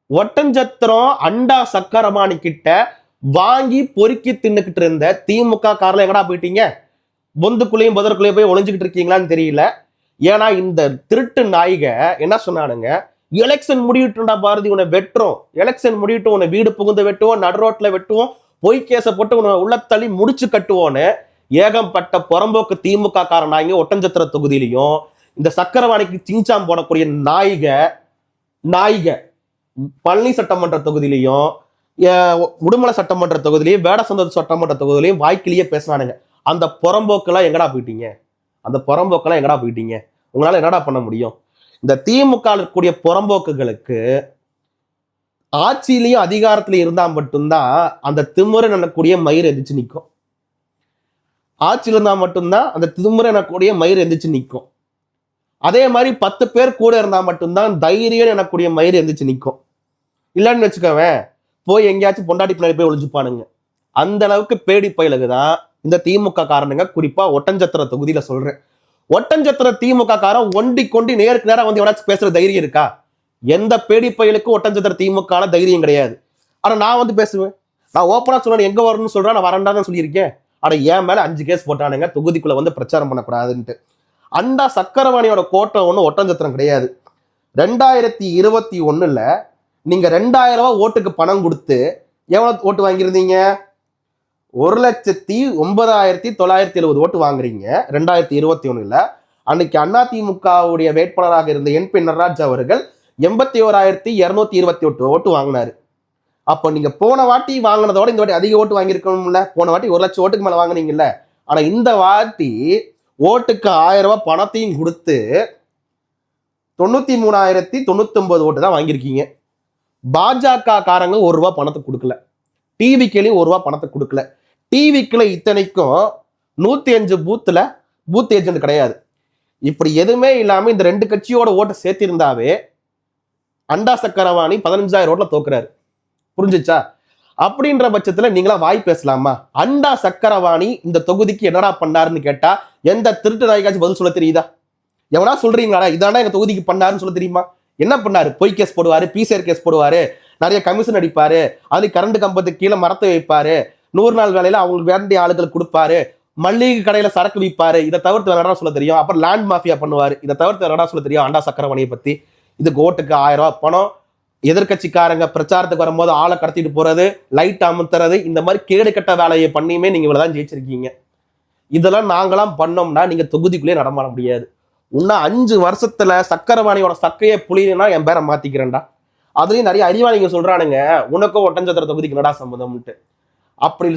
ஒட்டஞ்சத்திரம் அண்டா சக்கரபாணி கிட்ட வாங்கி பொறுக்கி தின்னுக்கிட்டு இருந்த திமுக காரில் எங்கடா போயிட்டீங்க? பொந்துக்குள்ளேயும் புதருக்குள்ளேயும் போய் ஒளிஞ்சுக்கிட்டு இருக்கீங்களான்னு தெரியல. ஏன்னா இந்த திருட்டு நாய்க என்ன சொன்னானுங்க, எலெக்ஷன் முடிவிட்டுண்டா பாரதி உன்னை வெட்டுறோம், எலெக்ஷன் முடிவிட்டு உன்னை வீடு புகுந்து வெட்டுவோம், நடு ரோட்ல வெட்டுவோம், பொய் கேச போட்டு உன்னை உள்ளத்தள்ளி முடிச்சு கட்டுவோன்னு ஏகம்பட்ட புறம்போக்கு திமுக கார நாய்ங்க ஒட்டஞ்சத்திர தொகுதியிலையும் இந்த சக்கரவாணிக்கு சிங்சாம் போடக்கூடிய நாய்க பழனி சட்டமன்ற தொகுதியிலையும் உடுமலை சட்டமன்ற தொகுதியிலையும் வேடசந்தர் சட்டமன்ற தொகுதியிலையும் வாய்க்கிலேயே பேசினானுங்க. அந்த புறம்போக்கெல்லாம் எங்கடா போயிட்டீங்க? அந்த புறம்போக்கெல்லாம் எங்கடா போயிட்டீங்க? உங்களால என்னடா பண்ண முடியும்? இந்த திமுக இருக்கக்கூடிய புறம்போக்குகளுக்கு ஆட்சியிலையும் அதிகாரத்திலையும் இருந்தா மட்டும்தான் அந்த திமுறை எனக்கூடிய மயிர் எந்திரிச்சு நிற்கும். ஆட்சியில் இருந்தா மட்டும்தான் அந்த திமுறை எனக்கூடிய மயிர் எந்திரிச்சு நிற்கும். அதே மாதிரி 10 பேர் கூட இருந்தா மட்டும்தான் தைரியம் எனக்கூடிய மயிர் எந்திரிச்சு நிற்கும். இல்லைன்னு வச்சுக்கவேன், போய் எங்கேயாச்சும் பொண்டாட்டி பின்னாடி போய் ஒளிஞ்சுப்பானுங்க. அந்த அளவுக்கு பேடி பயிலுக்கு தான் இந்த திமுக காரனுங்க, குறிப்பா ஒட்டஞ்சத்திர தொகுதியில சொல்றேன். ஒட்டஞ்சத்திர திமுக காரன் ஒண்டி கொண்டி நேருக்கு நேரம் வந்து எவனாச்சும் பேசுற தைரியம் இருக்கா? எந்த பேடி பயிலுக்கும் ஒட்டஞ்சத்திர திமுக தைரியம் கிடையாது. ஆனா நான் வந்து பேசுவேன், நான் ஓப்பனா சொல்றேன், எங்க வரணும்னு சொல்றேன், நான் வரண்டாதான் சொல்லியிருக்கேன். ஆனா என் மேல 5 கேஸ் போட்டானுங்க, தொகுதிக்குள்ள வந்து பிரச்சாரம் பண்ணக்கூடாதுன்ட்டு. அண்டா சக்கரவாணியோட கோட்டை ஒண்ணு ஒட்டஞ்சத்திரம் கிடையாது. 2021 நீங்க 2000 ரூபாய் ஓட்டுக்கு பணம் கொடுத்து எவ்வளவு ஓட்டு வாங்கியிருந்தீங்க? 1,09,970 ஓட்டு வாங்குறீங்க 2021. அன்னைக்கு அதிமுகவுடைய வேட்பாளராக இருந்த என்பி நடராஜ் அவர்கள் 81,228 ஓட்டு வாங்கினாரு. அப்போ நீங்க போன வாட்டி வாங்கினதோட இந்த வாட்டி அதிக ஓட்டு வாங்கியிருக்கணும்ல. போன வாட்டி 1 லட்சம் ஓட்டுக்கு மேல வாங்கினீங்கல்ல. ஆனா இந்த வாட்டி ஓட்டுக்கு 1000 ரூபாய் பணத்தையும் கொடுத்து 93,099 ஓட்டு தான் வாங்கியிருக்கீங்க. பாஜக காரங்க 1 ரூபாய் பணத்தை கொடுக்கல, டிவிக்கிலையும் 1 ரூபாய் பணத்தை கொடுக்கல. டிவிக்குல இத்தனைக்கும் 105 பூத்துல பூத் ஏஜென்ட் கிடையாது. இப்படி எதுவுமே இல்லாம இந்த 2 கட்சியோட ஓட்டை சேர்த்திருந்தாவே அண்டா சக்கரவாணி 15,000 ஓட்டுல தோக்குறாரு. புரிஞ்சுச்சா? அப்படின்ற பட்சத்துல நீங்களா வாய் பேசலாமா? அண்டா சக்கரவாணி இந்த தொகுதிக்கு என்னடா பண்ணாருன்னு கேட்டா எந்த திருட்டு நாய்க்காச்சும் பதில் சொல்ல தெரியுதா? எவனா சொல்றீங்களா இதாண்டா எங்க தொகுதிக்கு பண்ணாருன்னு சொல்ல தெரியுமா? என்ன பண்ணாரு? பொய் கேஸ் போடுவாரு, பிசிஆர் கேஸ் போடுவாரு, நிறைய கமிஷன் அடிப்பாரு, அது கரண்ட் கம்பத்துக்கு கீழே மரத்தை வைப்பாரு, 100 நாள் வேலையில அவங்களுக்கு வேண்டிய ஆளுகளுக்கு கொடுப்பாரு, மல்லிகை கடையில சரக்கு விற்பாரு. இதை தவிர்த்து வேற சொல்ல தெரியும்? அப்புறம் லேண்ட் மாஃபியா பண்ணுவாரு. இதை தவிர்த்து வேற சொல்ல தெரியும் அண்டா சக்கரவாணியை பத்தி? இதுக்கு ஓட்டுக்கு 1000 ரூபாய் பணம், எதிர்கட்சிக்காரங்க பிரச்சாரத்துக்கு வரும்போது ஆளை கடத்திட்டு போறது, லைட் அமுத்துறது, இந்த மாதிரி கேடு கட்ட வேலையை பண்ணியுமே நீங்க இவ்வளவுதான் ஜெயிச்சிருக்கீங்க. இதெல்லாம் நாங்களாம் பண்ணோம்னா நீங்க தொகுதிக்குள்ளேயே நடமாட முடியாது. இன்னும் 5 வருஷத்துல சக்கரவாணியோட சக்கையை புளினா என் பேரை மாத்திக்கிறேன்டா. அதுலயும் நிறைய அறிவாளிங்க சொல்றானுங்க, உனக்கும் ஒட்டஞ்சத்திர தொகுதிக்கு என்னடா சம்பந்தம்ட்டு. அப்படி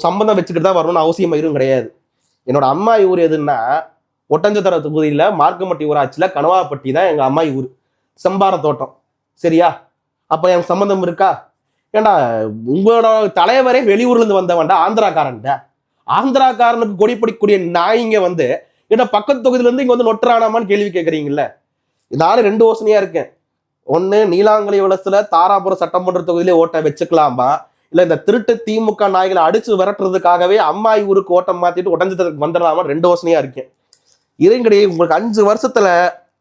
சம்பந்தம் வச்சுக்கிட்டு தான் வரணும்னு அவசியம் எதுவும் கிடையாது. என்னோட அம்மாயி ஊர் எதுன்னா ஒட்டஞ்சத்திர தொகுதியில மார்க்கமட்டி ஊராட்சியில கனவாப்பட்டி தான் எங்க அம்மாயி ஊர், செம்பார தோட்டம். சரியா? அப்ப என் சம்பந்தம் இருக்கா? ஏண்டா உங்களோட தலைவரே வெளியூர்ல இருந்து வந்தவன்டா, ஆந்திராக்காரன்டா. ஆந்திராக்காரனுக்கு கொடி பிடிக்கக்கூடிய நாய்ங்க வந்து ஏன்னா பக்கத்து தொகுதியில இருந்து இங்க வந்து நொட்டுறானாமான்னு கேள்வி கேட்கறீங்கல்ல. நானும் 2 யோசனையா இருக்கேன். ஒண்ணு, நீலாங்கலி வளசுல தாராபுரம் சட்டமன்ற தொகுதியிலே ஓட்ட வச்சுக்கலாமா, இல்ல இந்த திருட்டு திமுக நாய்களை அடிச்சு விரட்டுறதுக்காகவே அம்மாயி ஊருக்கு ஓட்டம் மாத்திட்டு ஒட்டஞ்சத்திரத்துக்கு வந்துடலாமா? 2 யோசனையா இருக்கேன். இறைங்கடையே உங்களுக்கு 5 வருஷத்துல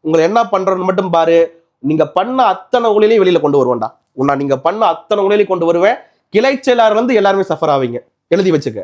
உங்களை என்ன பண்றோன்னு மட்டும் பாரு. நீங்க பண்ண அத்தனை ஊழிலையும் வெளியில கொண்டு வருவேன்டா. நீங்க பண்ண அத்தனை ஊழிலையும் கொண்டு வருவேன். கிளை செயலாளர் வந்து எல்லாருமே சஃபர் ஆவீங்க, எழுதி வச்சுக்க.